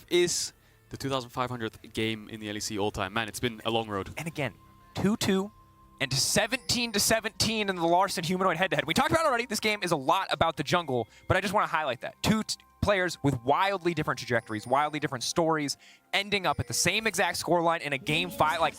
is the 2,500th game in the LEC all-time. Man, it's been a long road. And again, 2-2 and 17-17 in the Larssen humanoid head-to-head. We talked about it already. This game is a lot about the jungle, but I just want to highlight that. Two players with wildly different trajectories, wildly different stories, ending up at the same exact scoreline in a game 5. Like,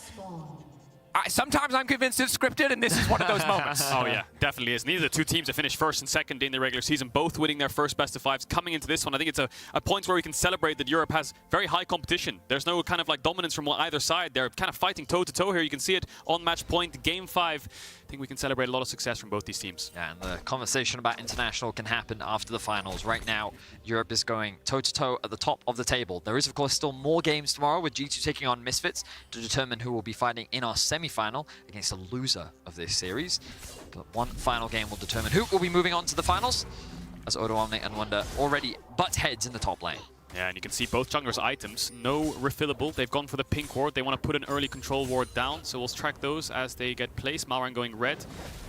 sometimes I'm convinced it's scripted, and this is one of those moments. Oh yeah, definitely is. Neither of the two teams have finished first and second in the regular season, both winning their first best of fives. Coming into this one, I think it's a point where we can celebrate that Europe has very high competition. There's no kind of like dominance from either side. They're kind of fighting toe-to-toe here. You can see it on match point, game 5. I think we can celebrate a lot of success from both these teams. Yeah, and the conversation about international can happen after the finals. Right now, Europe is going toe-to-toe at the top of the table. There is, of course, still more games tomorrow with G2 taking on Misfits to determine who will be fighting in our semi-final against the loser of this series. But one final game will determine who will be moving on to the finals, as Odoamne and Wonder already butt heads in the top lane. Yeah, and you can see both junglers' items, no refillable. They've gone for the pink ward. They want to put an early control ward down, so we'll track those as they get placed. Malrang going red,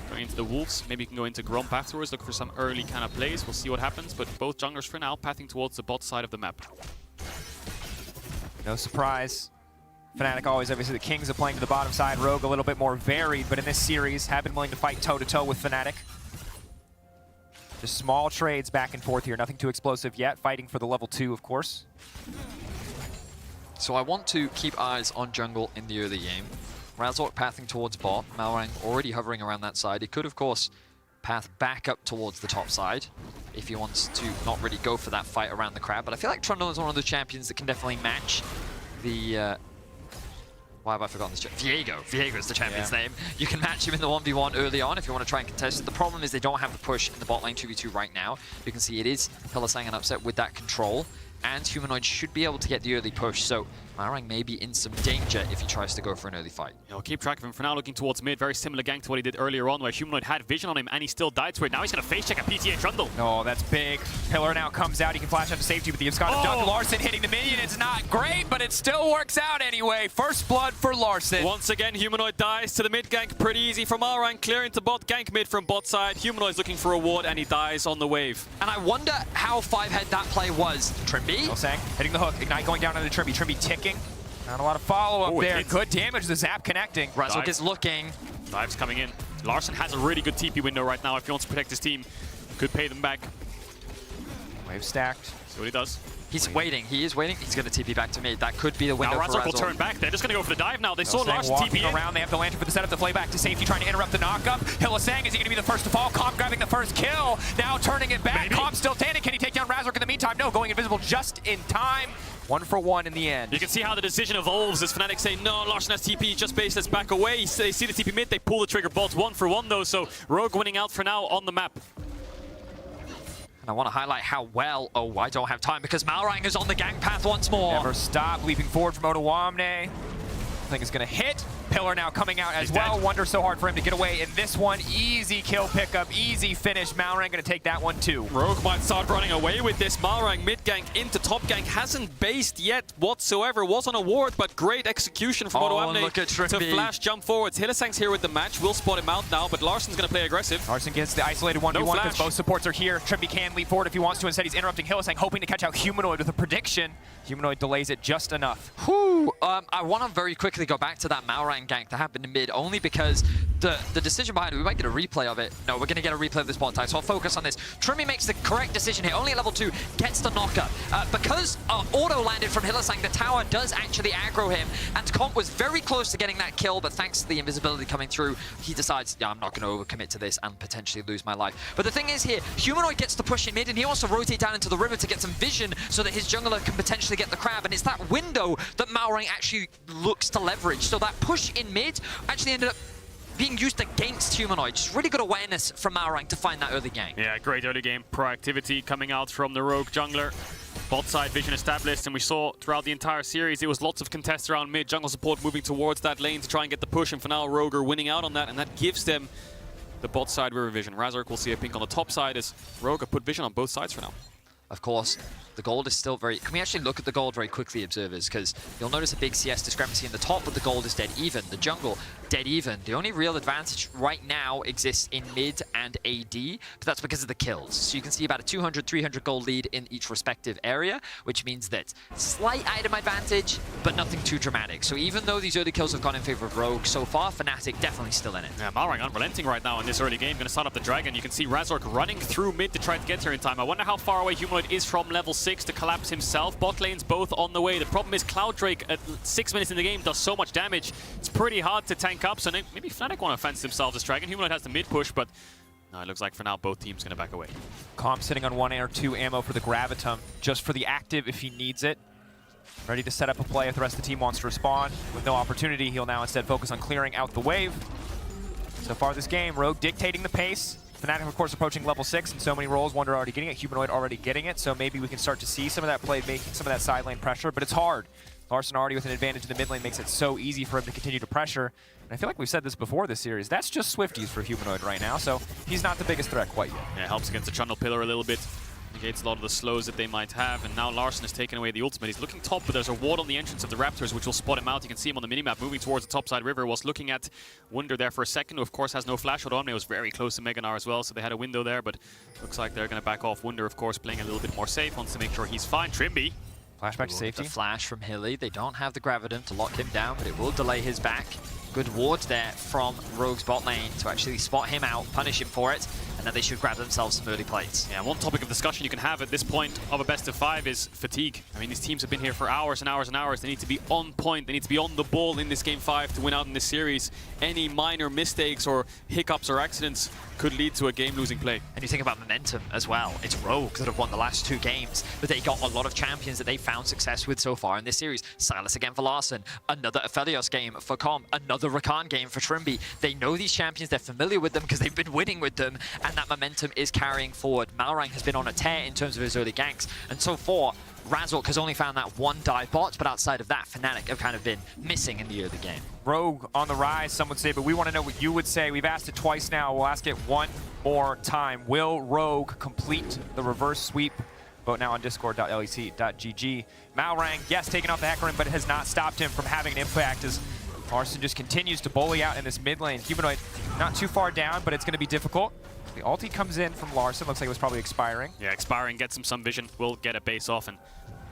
going into the Wolves. Maybe you can go into Gromp afterwards, look for some early kind of plays. We'll see what happens, but both junglers for now pathing towards the bot side of the map. No surprise. Fnatic always, obviously, the Kings are playing to the bottom side. Rogue a little bit more varied, but in this series have been willing to fight toe-to-toe with Fnatic. Just small trades back and forth here, nothing too explosive yet. Fighting for the level 2, of course. So I want to keep eyes on jungle in the early game. Razork pathing towards bot, Malrang already hovering around that side. He could, of course, path back up towards the top side if he wants to not really go for that fight around the crab. But I feel like Trundle is one of the champions that can definitely match the... why have I forgotten this? Viego. Viego is the champion's name. You can match him in the 1v1 early on if you want to try and contest it. The problem is they don't have the push in the bot lane 2v2 right now. You can see it is Hylissang and Upset with that control. And Humanoid should be able to get the early push, so Malrang may be in some danger if he tries to go for an early fight. Yeah, I'll keep track of him for now, looking towards mid. Very similar gank to what he did earlier on, where Humanoid had vision on him and he still died to it. Now he's going to face check a PTA Trundle. Oh, that's big. Pillar now comes out. He can flash out to safety, but the Abscond of Larssen hitting the minion. It's not great, but it still works out anyway. First blood for Larssen. Once again, Humanoid dies to the mid gank. Pretty easy for Malrang, clearing to bot, gank mid from bot side. Humanoid's looking for a ward and he dies on the wave. And I wonder how 5-head that play was. Trimby? Hylissang hitting the hook. Ignite going down onto Trimby. Trimby ticking. Not a lot of follow-up there. Good damage. The zap connecting. Razork is looking. Dives coming in. Larssen has a really good TP window right now if he wants to protect his team. Could pay them back. Wave stacked. See what he does. He's waiting. He is waiting. He's going to TP back to mid. That could be the window for Razork. Razork will turn back. They're just going to go for the dive now. They saw Larssen TP in. Around. They have the lantern for the setup. The play back to safety, trying to interrupt the knockup. Hylissang, is he going to be the first to fall? Comp grabbing the first kill. Now turning it back. Comp still standing. Can he take down Razork in the meantime? No, going invisible just in time. 1 for 1 in the end. You can see how the decision evolves as Fnatic say, no, Larssen has TP, just base, let's back away. They see the TP mid, they pull the trigger bots 1 for 1 though, so Rogue winning out for now on the map. And I want to highlight how well... Oh, I don't have time because Malrang is on the gank path once more. Never stop, leaping forward from Odoamne. I think it's going to hit. Pillar now coming out as well. Wonder so hard for him to get away in this one. Easy kill pickup, easy finish. Malrang going to take that one too. Rogue might start running away with this. Malrang mid gank into top gank. Hasn't based yet whatsoever. Was on a ward, but great execution from Odoamne to flash jump forwards. Hylissang's here with the match. We'll spot him out now, but Larsen's going to play aggressive. Larssen gets the isolated 1v1 because both supports are here. Trimby can leap forward if he wants to. Instead, he's interrupting Hylissang, hoping to catch out Humanoid with a prediction. Humanoid delays it just enough. Whew. I want to very quickly go back to that Malrang gank that happened in mid, only because the decision behind it, we might get a replay of it. No, we're going to get a replay of this bot time, so I'll focus on this. Trimby makes the correct decision here, only at level 2, gets the knocker. Because auto landed from Hylissang, the tower does actually aggro him, and Comp was very close to getting that kill, but thanks to the invisibility coming through, he decides, yeah, I'm not going to overcommit to this and potentially lose my life. But the thing is here, Humanoid gets to push in mid, and he wants to rotate down into the river to get some vision so that his jungler can potentially get the crab, and it's that window that Malrang actually looks to leverage. So that push in mid actually ended up being used against Humanoid. Just really good awareness from Malrang to find that early game. Yeah, great early game proactivity coming out from the Rogue jungler. Bot side vision established, and we saw throughout the entire series, it was lots of contests around mid. Jungle support moving towards that lane to try and get the push, and for now, Rogue are winning out on that, and that gives them the bot side river vision. Razork will see a pink on the top side as Rogue have put vision on both sides for now. Of course, the gold is still very... Can we actually look at the gold very quickly, observers? Because you'll notice a big CS discrepancy in the top, but the gold is dead even. The jungle dead even. The only real advantage right now exists in mid and AD, but that's because of the kills. So you can see about a 200, 300 gold lead in each respective area, which means that slight item advantage, but nothing too dramatic. So even though these early kills have gone in favor of Rogue, so far Fnatic definitely still in it. Yeah, Malrang unrelenting right now in this early game, going to start up the Dragon. You can see Razork running through mid to try to get here in time. I wonder how far away Humanoid is from level 6 to collapse himself. Bot lane's both on the way. The problem is Cloud Drake at 6 minutes in the game does so much damage. It's pretty hard to tank up, so maybe Fnatic want to fence themselves as Dragon. Humanoid has the mid push, but no, it looks like for now both teams going to back away. Calm sitting on 1 or 2 ammo for the Gravitum, just for the active if he needs it. Ready to set up a play if the rest of the team wants to respond. With no opportunity, he'll now instead focus on clearing out the wave. So far this game, Rogue dictating the pace. Fnatic, of course, approaching level 6 in so many roles. Wonder already getting it, Humanoid already getting it, so maybe we can start to see some of that play, making some of that side lane pressure, but it's hard. Larson already with an advantage in the mid lane makes it so easy for him to continue to pressure. And I feel like we've said this before this series, that's just Swifties for Humanoid right now, so he's not the biggest threat quite yet. Yeah, helps against the Trundle Pillar a little bit. Negates a lot of the slows that they might have, and now Larson has taken away the ultimate. He's looking top, but there's a ward on the entrance of the Raptors, which will spot him out. You can see him on the minimap moving towards the topside river. Was looking at Wunder there for a second, who of course has no flash. Omne was very close to Meganar as well, so they had a window there, but looks like they're going to back off. Wunder, of course, playing a little bit more safe, wants to make sure he's fine. Trimby. Flashback to safety. The flash from Hilly. They don't have the Gravitum to lock him down, but it will delay his back. Good ward there from Rogue's bot lane to actually spot him out, punish him for it, and then they should grab themselves some early plates. Yeah, one topic of discussion you can have at this point of a best of 5 is fatigue. I mean, these teams have been here for hours and hours and hours. They need to be on point. They need to be on the ball in this Game 5 to win out in this series. Any minor mistakes or hiccups or accidents could lead to a game-losing play. And you think about momentum as well. It's Rogue that have won the last 2 games, but they got a lot of champions that they found success with so far in this series. Silas again for Larson, another Aphelios game for Com, another Rakan game for Trimby. They know these champions, they're familiar with them because they've been winning with them, and that momentum is carrying forward. Malrang has been on a tear in terms of his early ganks, and so far, Razork has only found that 1 dive bot, but outside of that, Fnatic have kind of been missing in the early game. Rogue on the rise, some would say, but we want to know what you would say. We've asked it twice now. We'll ask it one more time. Will Rogue complete the reverse sweep? Vote now on discord.lec.gg. Malrang, yes, taking off the hacker, but it has not stopped him from having an impact as Larson just continues to bully out in this mid lane. Humanoid not too far down, but it's going to be difficult. The ulti comes in from Larson. Looks like it was probably expiring. Yeah, expiring, gets him some vision. Will get a base off, and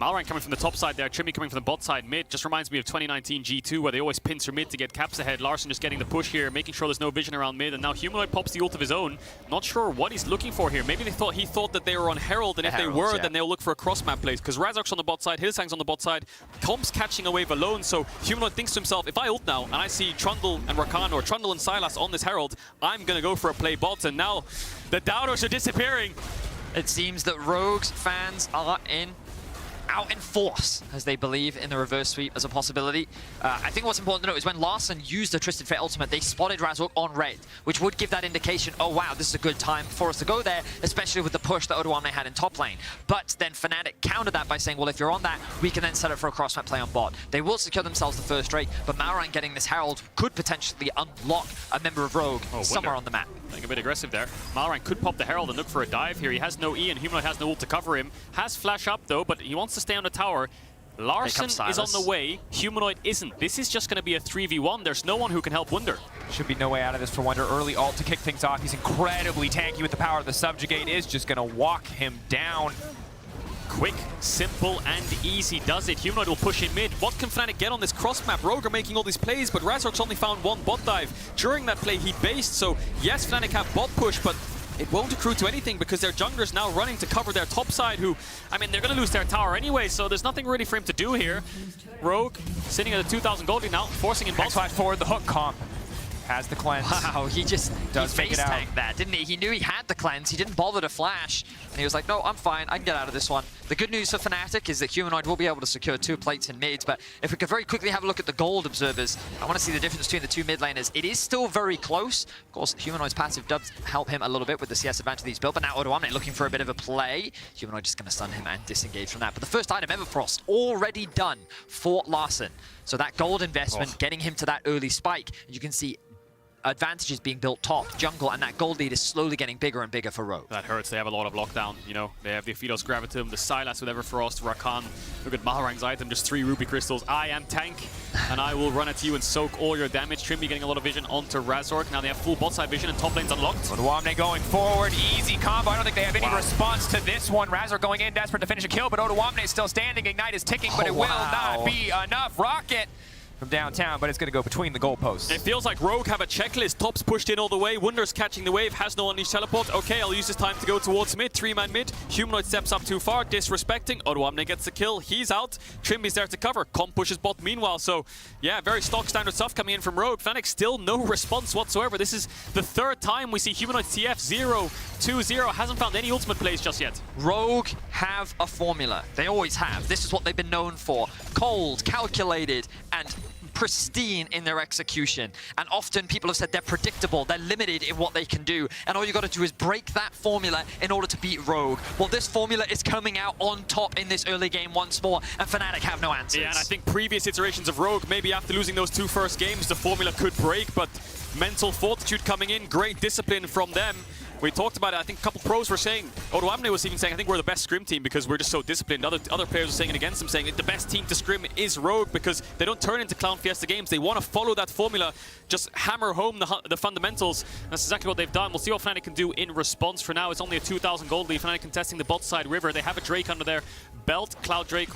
Malrang coming from the top side there, Trimmy coming from the bot side mid. Just reminds me of 2019 G2, where they always pincer mid to get caps ahead. Larson just getting the push here, making sure there's no vision around mid, and now Humanoid pops the ult of his own. Not sure what he's looking for here. Maybe he thought that they were on Herald, and if they were, then they'll look for a cross-map plays, because Razork's on the bot side, Hillsang's on the bot side, Com's catching a wave alone, so Humanoid thinks to himself, if I ult now, and I see Trundle and Rakan, or Trundle and Silas on this Herald, I'm gonna go for a play bot, and now the doubters are disappearing. It seems that Rogue's fans are out in force as they believe in the reverse sweep as a possibility. I think what's important to note is when Larson used the Twisted Fate ultimate, they spotted Razork on red, which would give that indication, oh wow, this is a good time for us to go there, especially with the push that Odoamne had in top lane. But then Fnatic countered that by saying, well, if you're on that, we can then set up for a cross-map play on bot. They will secure themselves the first Drake, but Malrang getting this Herald could potentially unlock a member of Rogue somewhere on the map. Being a bit aggressive there. Malrang could pop the Herald and look for a dive here. He has no E, and Humanoid has no ult to cover him. Has flash up though, but he wants to stay on the tower. Larson is on the way, Humanoid isn't. This is just going to be a 3v1. There's no one who can help Wunder. Should be no way out of this for Wunder. Early ult to kick things off. He's incredibly tanky with the power. The Subjugate is just going to walk him down. Quick, simple, and easy does it. Humanoid will push in mid. What can Fnatic get on this cross map? Rogue are making all these plays, but Razork's only found 1 bot dive. During that play, he based, so yes, Fnatic have bot push, but it won't accrue to anything because their jungler's now running to cover their top side, who, I mean, they're going to lose their tower anyway, so there's nothing really for him to do here. Rogue sitting at a 2,000 gold lead now, forcing in bot. X5 forward, the hook comp. Has the cleanse. Wow, he face tanked that, didn't he? He knew he had the cleanse, he didn't bother to flash, and he was like, no, I'm fine, I can get out of this one. The good news for Fnatic is that Humanoid will be able to secure 2 plates in mids, but if we could very quickly have a look at the gold observers, I want to see the difference between the 2 mid laners. It is still very close. Of course, Humanoid's passive does help him a little bit with the CS advantage that he's built, but now Odoamne looking for a bit of a play. Humanoid just going to stun him and disengage from that. But the first item, Everfrost, already done for Larson. So that gold investment, getting him to that early spike, and you can see advantages being built top, jungle, and that gold lead is slowly getting bigger and bigger for Rogue. That hurts. They have a lot of lockdown, you know. They have the Aphilos Gravitum, the Sylas with Everfrost, Rakan. Look at Malrang's item, just 3 Ruby Crystals. I am tank, and I will run at you and soak all your damage. Trimby getting a lot of vision onto Razork. Now they have full bot side vision and top lane's unlocked. Odoamne going forward, easy combo. I don't think they have any response to this one. Razork going in, desperate to finish a kill, but Odoamne is still standing. Ignite is ticking, but it will not be enough. Rocket from downtown, but it's going to go between the goalposts. It feels like Rogue have a checklist. Top's pushed in all the way. Wunder's catching the wave. Has no unleashed teleport. Okay, I'll use this time to go towards mid. 3-man mid. Humanoid steps up too far. Disrespecting. Odoamne gets the kill. He's out. Trimby's there to cover. Comp pushes bot meanwhile. So, yeah, very stock standard stuff coming in from Rogue. FNC still no response whatsoever. This is the 3rd time we see Humanoid TF 0-2-0. Hasn't found any ultimate plays just yet. Rogue have a formula. They always have. This is what they've been known for. Cold, calculated, and pristine in their execution. And often people have said they're predictable, they're limited in what they can do, and all you got to do is break that formula in order to beat Rogue. Well, this formula is coming out on top in this early game once more, and Fnatic have no answers. Yeah, and I think previous iterations of Rogue, maybe after losing those 2 first games, the formula could break, but mental fortitude coming in, great discipline from them. We talked about it. I think a couple pros were saying, Odoamne was even saying, I think we're the best scrim team because we're just so disciplined. Other players were saying it against them, saying the best team to scrim is Rogue because they don't turn into Clown Fiesta games. They want to follow that formula, just hammer home the fundamentals. That's exactly what they've done. We'll see what Fnatic can do in response. For now, it's only a 2,000 gold lead. Fnatic contesting the bot side river. They have a Drake under their belt. Cloud Drake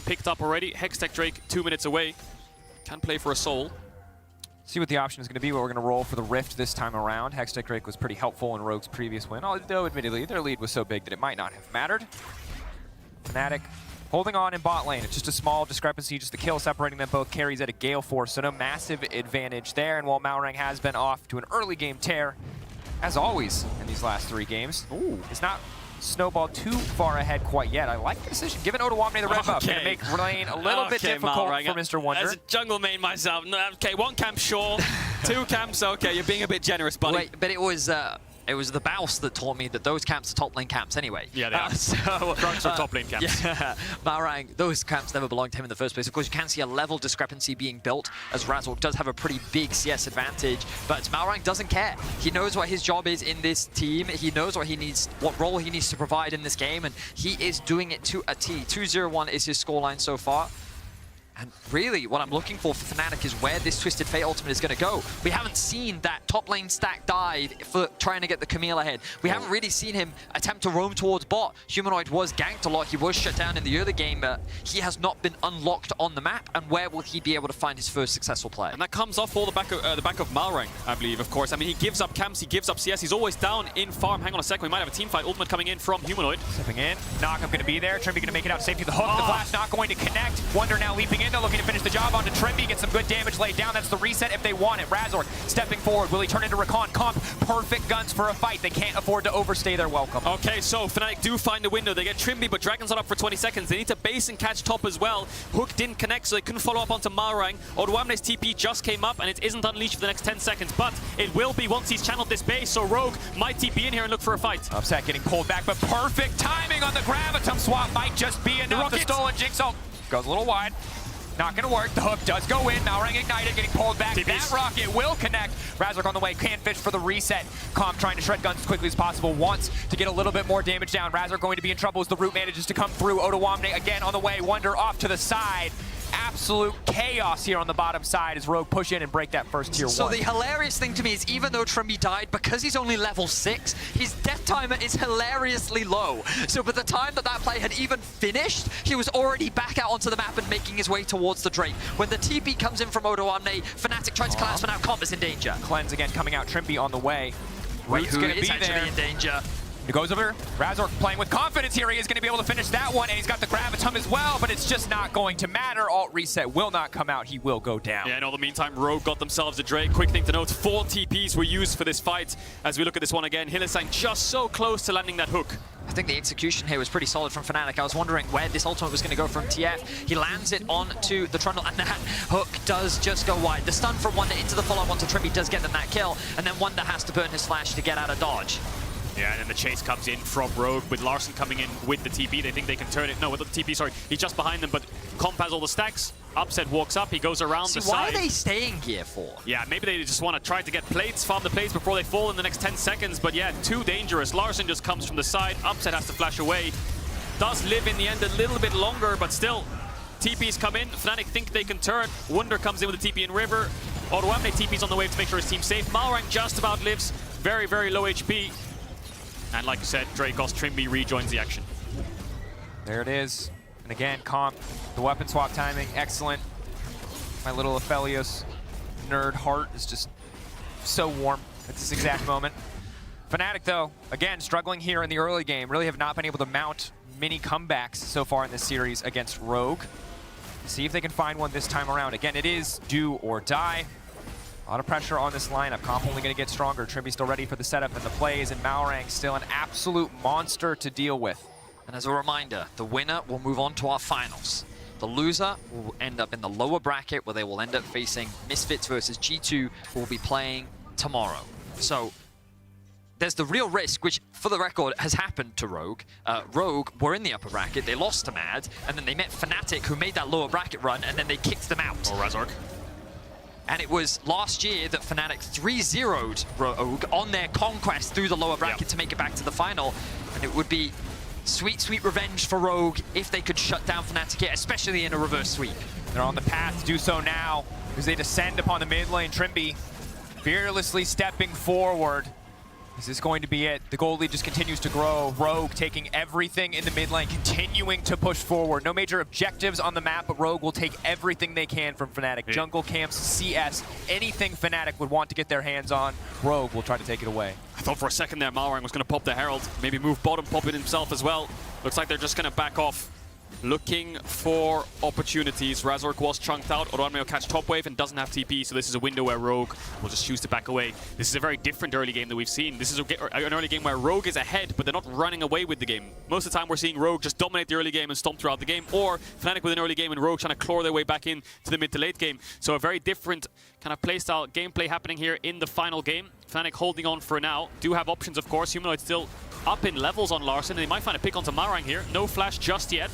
picked up already. Hextech Drake 2 minutes away. Can play for a soul. See what the option is going to be, what we're going to roll for the Rift this time around. Hextech Drake was pretty helpful in Rogue's previous win, although admittedly their lead was so big that it might not have mattered. Fnatic holding on in bot lane. It's just a small discrepancy, just the kill separating them both. Carries at a Gale Force, so no massive advantage there. And while Malrang has been off to an early game tear, as always in these last 3 games, it's not snowballed too far ahead quite yet. I like the decision. Giving Odoamne the red buff. Going to make lane a little bit difficult for Mr. Wonder. As a jungle main myself, okay, 1 camp sure, 2 camps, okay, you're being a bit generous, buddy. Wait, but it was the Baus that taught me that those camps are top lane camps anyway. Yeah, they are. So, Trunks are top lane camps. Yeah, Malrang, those camps never belonged to him in the first place. Of course, you can see a level discrepancy being built as Razork does have a pretty big CS advantage, but Malrang doesn't care. He knows what his job is in this team. He knows what role he needs to provide in this game, and he is doing it to a T. 2-0-1 is his scoreline so far. And really, what I'm looking for Fnatic is where this Twisted Fate ultimate is going to go. We haven't seen that top lane stack dive for trying to get the Camille ahead. We haven't really seen him attempt to roam towards bot. Humanoid was ganked a lot. He was shut down in the early game, but he has not been unlocked on the map. And where will he be able to find his first successful play? And that comes off all the back of Malrang, I believe, of course. I mean, he gives up camps, he gives up CS. He's always down in farm. Hang on a second, we might have a team fight. Ultimate coming in from Humanoid. Stepping in. Knockup going to be there. Trimby going to make it out safety. The hook, the flash not going to connect. Wonder now leaping in. They're looking to finish the job onto Trimby. Get some good damage laid down. That's the reset if they want it. Razork stepping forward. Will he turn into Rakan? Comp, perfect guns for a fight. They can't afford to overstay their welcome. Okay, so Fnatic do find a window. They get Trimby, but Dragon's not up for 20 seconds. They need to base and catch top as well. Hook didn't connect, so they couldn't follow up onto Malrang. Odoamne's TP just came up, and it isn't unleashed for the next 10 seconds, but it will be once he's channeled this base, so Rogue might TP in here and look for a fight. Upset getting pulled back, but perfect timing on the Gravitum swap might just be enough. The stolen Jigsaw goes a little wide. Not going to work. The hook does go in. Malrang ignited, getting pulled back. That rocket will connect. Razork on the way. Can't fish for the reset. Comp trying to shred guns as quickly as possible. Wants to get a little bit more damage down. Razork going to be in trouble as the root manages to come through. Odoamne again on the way. Wonder off to the side. Absolute chaos here on the bottom side as Rogue push in and break that first tier 1. So the hilarious thing to me is even though Trimby died, because he's only level 6, his death timer is hilariously low. So by the time that play had even finished, he was already back out onto the map and making his way towards the Drake. When the TP comes in from Odoamne, Fnatic tries to collapse, but now Comp is in danger. Cleanse again coming out. Trimby on the way. Wait, who is be actually there. in danger? He goes over. Razork playing with confidence here. He is going to be able to finish that one, and he's got the Gravitum as well, but it's just not going to matter. Alt reset will not come out. He will go down. Yeah, in all the meantime, Rogue got themselves a Drake. Quick thing to note, 4 TPs were used for this fight. As we look at this one again, Hylissang just so close to landing that hook. I think the execution here was pretty solid from Fnatic. I was wondering where this ultimate was going to go from TF. He lands it onto the Trundle, and that hook does just go wide. The stun from Wonder into the follow-up onto Trimby does get them that kill, and then Wonder has to burn his flash to get out of dodge. Yeah, and then the chase comes in from Rogue with Larson coming in with the TP. They think they can turn it. No, with the TP, sorry. He's just behind them, but Comp has all the stacks. Upset walks up, he goes around the See, why side. are they staying gear for? Yeah, maybe they just want to try to get plates, farm the plates before they fall in the next 10 seconds. But yeah, too dangerous. Larssen just comes from the side. Upset has to flash away. Does live in the end a little bit longer, but still, TPs come in. Fnatic think they can turn. Wunder comes in with a TP in River. Odoamne TP's on the wave to make sure his team's safe. Malrang just about lives. Very, very low HP. And like you said, Dracos Trimby rejoins the action. There it is. And again, Comp, the weapon swap timing, excellent. My little Aphelios nerd heart is just so warm at this exact moment. Fnatic, though, again, struggling here in the early game. Really have not been able to mount many comebacks so far in this series against Rogue. See if they can find one this time around. Again, it is do or die. A lot of pressure on this lineup. Comp only going to get stronger. Trimby still ready for the setup and the plays, and Malrang still an absolute monster to deal with. And as a reminder, the winner will move on to our finals. The loser will end up in the lower bracket where they will end up facing Misfits versus G2, who will be playing tomorrow. So there's the real risk, which for the record has happened to Rogue. Rogue were in the upper bracket, they lost to Mad, and then they met Fnatic, who made that lower bracket run, and then they kicked them out. Or Razork. And it was last year that Fnatic 3-0'd Rogue on their conquest through the lower bracket to make it back to the final. And it would be sweet, sweet revenge for Rogue if they could shut down Fnatic here, especially in a reverse sweep. They're on the path to do so now as they descend upon the mid lane. Trimby fearlessly stepping forward. Is this going to be it? The gold lead just continues to grow. Rogue taking everything in the mid lane, continuing to push forward. No major objectives on the map, but Rogue will take everything they can from Fnatic. Jungle camps, CS, anything Fnatic would want to get their hands on, Rogue will try to take it away. I thought for a second there Malrang was going to pop the Herald, maybe move bottom, pop it himself as well. Looks like they're just going to back off. Looking for opportunities. Razork was chunked out. Odoamne will catch top wave and doesn't have TP, so this is a window where Rogue will just choose to back away. This is a very different early game that we've seen. This is an early game where Rogue is ahead, but they're not running away with the game. Most of the time we're seeing Rogue just dominate the early game and stomp throughout the game, or Fnatic with an early game and Rogue trying to claw their way back in to the mid to late game. So a very different kind of playstyle gameplay happening here in the final game. Fnatic holding on for now. Do have options, of course. Humanoid still up in levels on Larssen, and they might find a pick onto Malrang here. No flash just yet.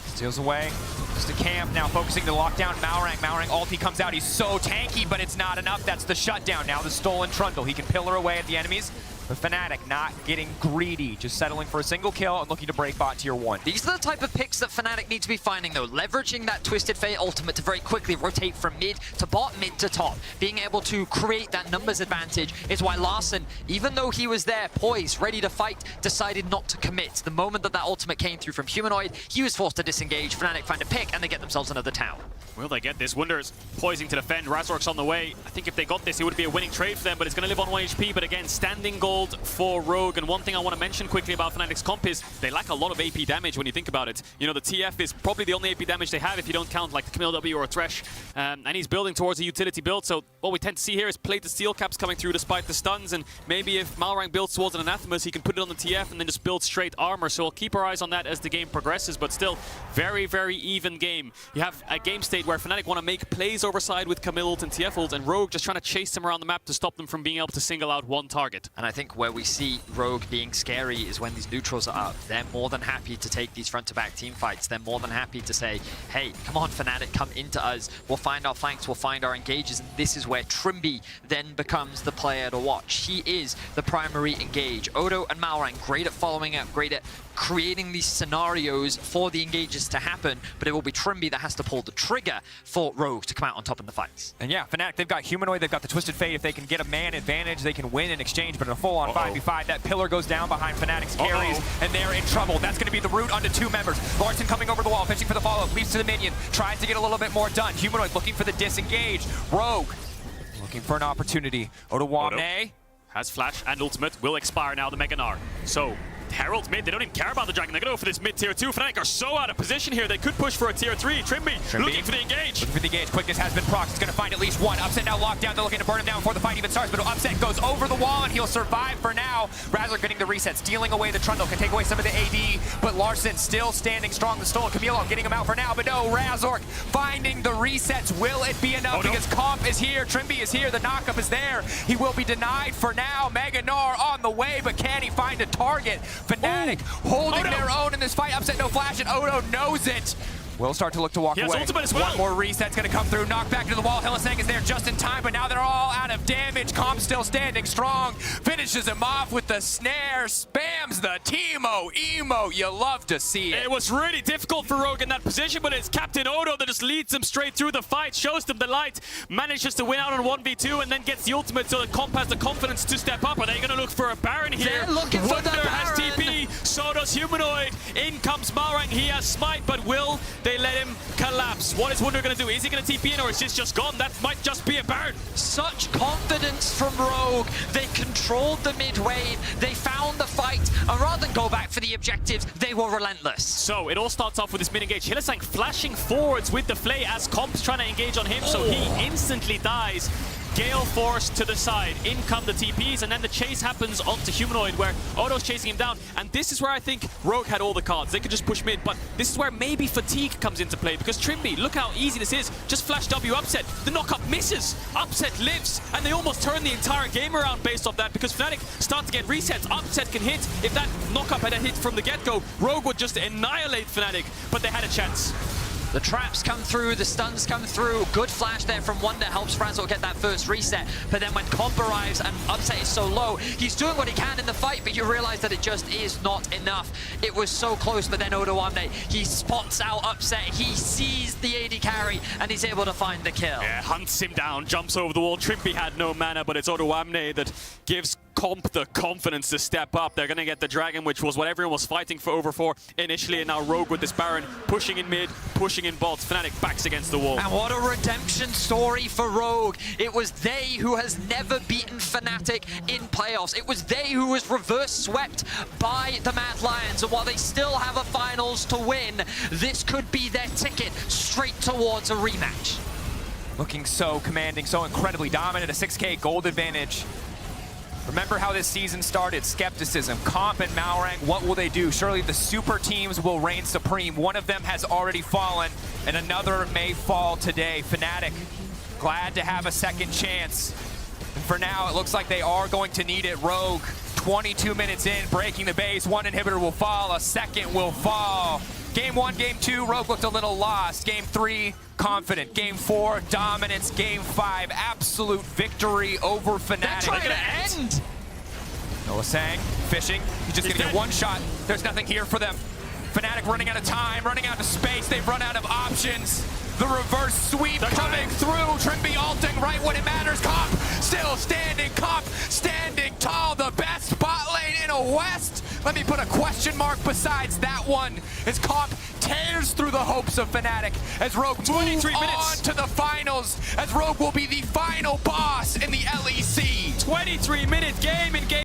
Steals away, just a camp, now focusing to lock down Malrang. Malrang ulti comes out, he's so tanky, but it's not enough. That's the shutdown. Now the stolen Trundle. He can pillar away at the enemies, but Fnatic not getting greedy, just settling for a single kill and looking to break bot tier 1. These are the type of picks that Fnatic need to be finding, though. Leveraging that Twisted Fate ultimate to very quickly rotate from mid to bot, mid to top. Being able to create that numbers advantage is why Larssen, even though he was there, poised, ready to fight, decided not to commit. The moment that that ultimate came through from Humanoid, he was forced to disengage. Fnatic find a pick, and they get themselves another tower. Will they get this? Wunder's poising to defend. Razork's on the way. I think if they got this, it would be a winning trade for them, but it's going to live on 1 HP. But again, standing gold for Rogue. And one thing I want to mention quickly about Fnatic's comp is they lack a lot of AP damage when you think about it. You know, the TF is probably the only AP damage they have if you don't count like the Camille W or a Thresh. And he's building towards a utility build. So what we tend to see here is plated steel caps coming through despite the stuns. And maybe if Malrang builds towards an Anathemas, he can put it on the TF and then just build straight armor. So we'll keep our eyes on that as the game progresses. But still, very, very even game. You have a game state where Fnatic want to make plays over side with Camille ult and TF ult, and Rogue just trying to chase them around the map to stop them from being able to single out one target. And I think where we see Rogue being scary is when these neutrals are up. They're more than happy to take these front-to-back team fights. They're more than happy to say, hey, come on, Fnatic, come into us. We'll find our flanks, we'll find our engages, and this is where Trimby then becomes the player to watch. He is the primary engage. Odo and Malrang, great at following up, great at creating these scenarios for the engages to happen, but it will be Trimby that has to pull the trigger for Rogue to come out on top in the fights. And yeah, Fnatic, they've got Humanoid, they've got the Twisted Fate. If they can get a man advantage, they can win in exchange, but in a full-on 5v5, that pillar goes down behind Fnatic's carries, and they're in trouble. That's going to be the route onto 2 members. Larssen coming over the wall, pitching for the follow-up, leaps to the minion, tries to get a little bit more done. Humanoid looking for the disengage. Rogue looking for an opportunity. Odoamne has flash and ultimate, will expire now, the Mega Gnar. So Herald's mid, they don't even care about the dragon. They're going to go for this mid tier 2. Fnatic are so out of position here, they could push for a tier 3. Trimby looking for the engage. Looking for the engage. Quickness has been procced. It's going to find at least one. Upset now locked down. They're looking to burn him down before the fight even starts, but Upset goes over the wall and he'll survive for now. Razork getting the reset, stealing away the Trundle, can take away some of the AD, but Larssen still standing strong. The stolen Camille getting him out for now, but no, Razork finding the resets. Will it be enough? Because Comp is here, Trimby is here, the knockup is there. He will be denied for now. Mega Gnar on the way, but can he find a target? Fnatic holding their own in this fight. Upset no flash, and Odo knows it. Will start to look to walk He has away. ultimate as well. One more reset's going to come through. Knock back to the wall. Hylissang is there just in time, but now they're all out of damage. Comp still standing strong. Finishes him off with the snare. Spams the Teemo emo. You love to see it. It was really difficult for Rogue in that position, but it's Captain Odo that just leads them straight through the fight, shows them the light, manages to win out on 1v2, and then gets the ultimate so that Comp has the confidence to step up. Are they going to look for a Baron here? They're looking for Wunder the has Baron. TP, so does Humanoid. In comes Malrang, he has Smite, but will they let him collapse? What is Wunder going to do? Is he going to TP in, or is this just gone? That might just be a Baron. Such confidence from Rogue. They controlled the mid wave. They found the fight. And rather than go back for the objectives, they were relentless. So it all starts off with this mid-engage. Hylissang flashing forwards with the Flay as Comp's trying to engage on him, so he instantly dies. Gale Force to the side. In come the TPs, and then the chase happens onto Humanoid, where Odo's chasing him down. And this is where I think Rogue had all the cards. They could just push mid, but this is where maybe fatigue comes into play, because Trimby, look how easy this is. Just flash W Upset. The knockup misses. Upset lives, and they almost turn the entire game around based off that, because Fnatic start to get resets. Upset can hit. If that knockup had a hit from the get-go, Rogue would just annihilate Fnatic, but they had a chance. The traps come through, the stuns come through. Good flash there from Wunder, helps Frazzle get that first reset. But then when Comp arrives and Upset is so low, he's doing what he can in the fight, but you realize that it just is not enough. It was so close, but then Odo Amne, he spots out Upset, he sees the AD carry, and he's able to find the kill. Yeah, hunts him down, jumps over the wall. Trimby had no mana, but it's Odo Amne that gives Comp the confidence to step up. They're going to get the Dragon, which was what everyone was fighting for over for initially, and now Rogue with this Baron pushing in mid, pushing in bot. Fnatic backs against the wall. And what a redemption story for Rogue. It was they who has never beaten Fnatic in playoffs. It was they who was reverse swept by the Mad Lions. And while they still have a finals to win, this could be their ticket straight towards a rematch. Looking so commanding, so incredibly dominant, a 6K gold advantage. Remember how this season started, skepticism. Comp and Malrang, what will they do? Surely the super teams will reign supreme. One of them has already fallen, and another may fall today. Fnatic, glad to have a second chance. And for now, it looks like they are going to need it. Rogue, 22 minutes in, breaking the base. One inhibitor will fall, a second will fall. Game 1, Game 2, Rogue looked a little lost. Game 3, confident. Game 4, dominance. Game 5, absolute victory over Fnatic. They're trying to end. Hylissang, fishing. He's just going to get one shot. There's nothing here for them. Fnatic running out of time, running out of space. They've run out of options. The reverse sweep coming through. Trimby ulting right when it matters. Comp still standing. Comp standing tall. The best bot lane in a West. Let me put a question mark besides that one as Comp tears through the hopes of Fnatic as Rogue moves on to the finals, as Rogue will be the final boss in the LEC. 23-minute game in game